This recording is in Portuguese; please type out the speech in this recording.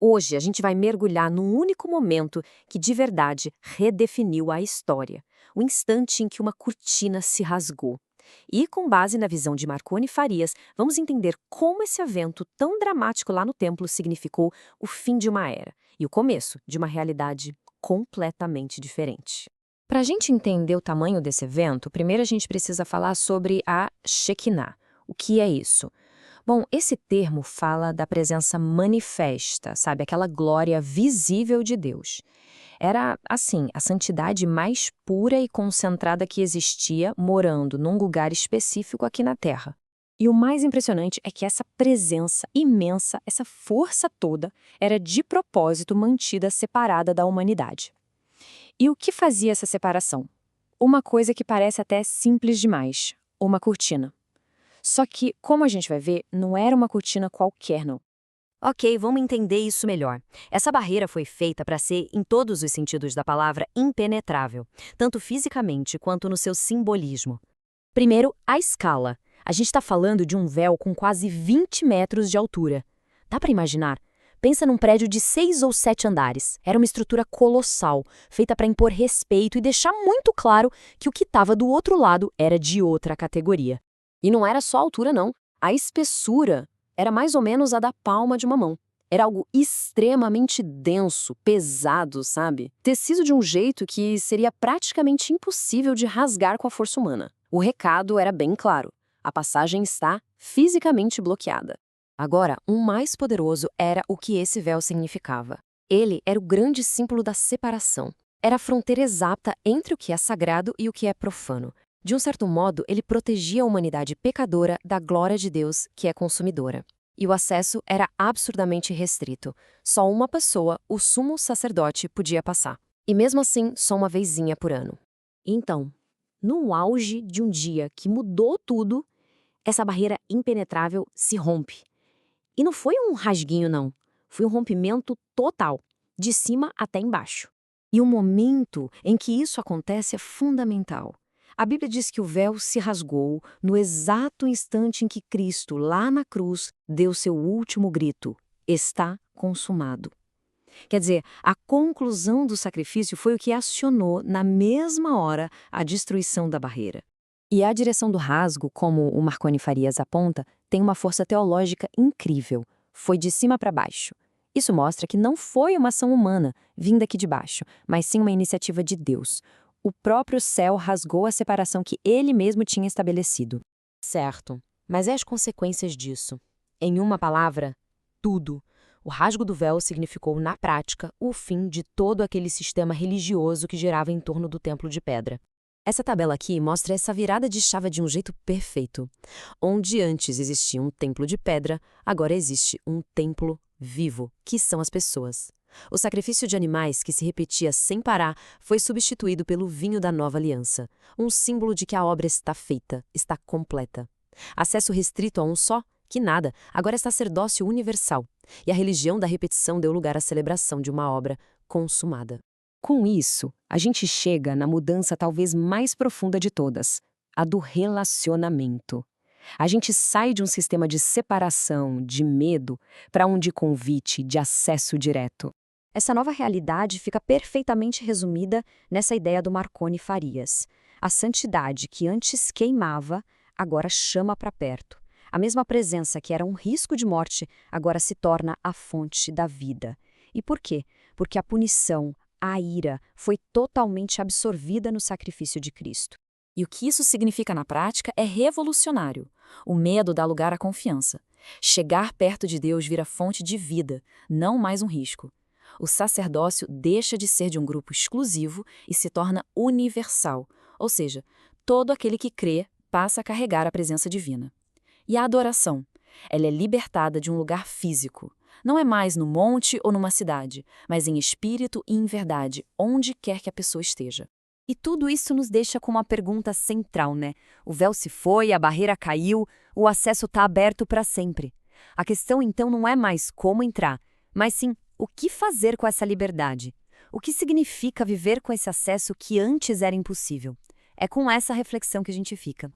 Hoje a gente vai mergulhar num único momento que de verdade redefiniu a história, o instante em que uma cortina se rasgou. E com base na visão de Marconi Farias, vamos entender como esse evento tão dramático lá no templo significou o fim de uma era e o começo de uma realidade completamente diferente. Para a gente entender o tamanho desse evento, primeiro a gente precisa falar sobre a Shekinah. O que é isso? Bom, esse termo fala da presença manifesta, sabe? Aquela glória visível de Deus. Era, assim, a santidade mais pura e concentrada que existia, morando num lugar específico aqui na Terra. E o mais impressionante é que essa presença imensa, essa força toda, era de propósito mantida separada da humanidade. E o que fazia essa separação? Uma coisa que parece até simples demais: uma cortina. Só que, como a gente vai ver, não era uma cortina qualquer, não. Ok, vamos entender isso melhor. Essa barreira foi feita para ser, em todos os sentidos da palavra, impenetrável, tanto fisicamente quanto no seu simbolismo. Primeiro, a escala. A gente está falando de um véu com quase 20 metros de altura. Dá para imaginar? Pensa num prédio de 6 ou 7 andares. Era uma estrutura colossal, feita para impor respeito e deixar muito claro que o que estava do outro lado era de outra categoria. E não era só a altura, não. A espessura era mais ou menos a da palma de uma mão. Era algo extremamente denso, pesado, sabe? Tecido de um jeito que seria praticamente impossível de rasgar com a força humana. O recado era bem claro: a passagem está fisicamente bloqueada. Agora, o mais poderoso era o que esse véu significava. Ele era o grande símbolo da separação. Era a fronteira exata entre o que é sagrado e o que é profano. De um certo modo, ele protegia a humanidade pecadora da glória de Deus, que é consumidora. E o acesso era absurdamente restrito. Só uma pessoa, o sumo sacerdote, podia passar. E mesmo assim, só uma vezinha por ano. Então, no auge de um dia que mudou tudo, essa barreira impenetrável se rompe. E não foi um rasguinho, não. Foi um rompimento total, de cima até embaixo. E o momento em que isso acontece é fundamental. A Bíblia diz que o véu se rasgou no exato instante em que Cristo, lá na cruz, deu seu último grito: está consumado. Quer dizer, a conclusão do sacrifício foi o que acionou, na mesma hora, a destruição da barreira. E a direção do rasgo, como o Marconi Farias aponta, tem uma força teológica incrível. Foi de cima para baixo. Isso mostra que não foi uma ação humana, vinda aqui de baixo, mas sim uma iniciativa de Deus. O próprio céu rasgou a separação que ele mesmo tinha estabelecido. Certo, mas e as consequências disso? Em uma palavra, tudo. O rasgo do véu significou, na prática, o fim de todo aquele sistema religioso que girava em torno do templo de pedra. Essa tabela aqui mostra essa virada de chave de um jeito perfeito. Onde antes existia um templo de pedra, agora existe um templo vivo, que são as pessoas. O sacrifício de animais, que se repetia sem parar, foi substituído pelo vinho da nova aliança, um símbolo de que a obra está feita, está completa. Acesso restrito a um só? Que nada, agora é sacerdócio universal. E a religião da repetição deu lugar à celebração de uma obra consumada. Com isso, a gente chega na mudança talvez mais profunda de todas, a do relacionamento. A gente sai de um sistema de separação, de medo, para um de convite, de acesso direto. Essa nova realidade fica perfeitamente resumida nessa ideia do Marconi Farias. A santidade que antes queimava, agora chama para perto. A mesma presença que era um risco de morte, agora se torna a fonte da vida. E por quê? Porque a punição, a ira, foi totalmente absorvida no sacrifício de Cristo. E o que isso significa na prática é revolucionário. O medo dá lugar à confiança. Chegar perto de Deus vira fonte de vida, não mais um risco. O sacerdócio deixa de ser de um grupo exclusivo e se torna universal, ou seja, todo aquele que crê passa a carregar a presença divina. E a adoração? Ela é libertada de um lugar físico. Não é mais no monte ou numa cidade, mas em espírito e em verdade, onde quer que a pessoa esteja. E tudo isso nos deixa com uma pergunta central, né? O véu se foi, a barreira caiu, o acesso está aberto para sempre. A questão então não é mais como entrar, mas sim o que fazer com essa liberdade. O que significa viver com esse acesso que antes era impossível? É com essa reflexão que a gente fica.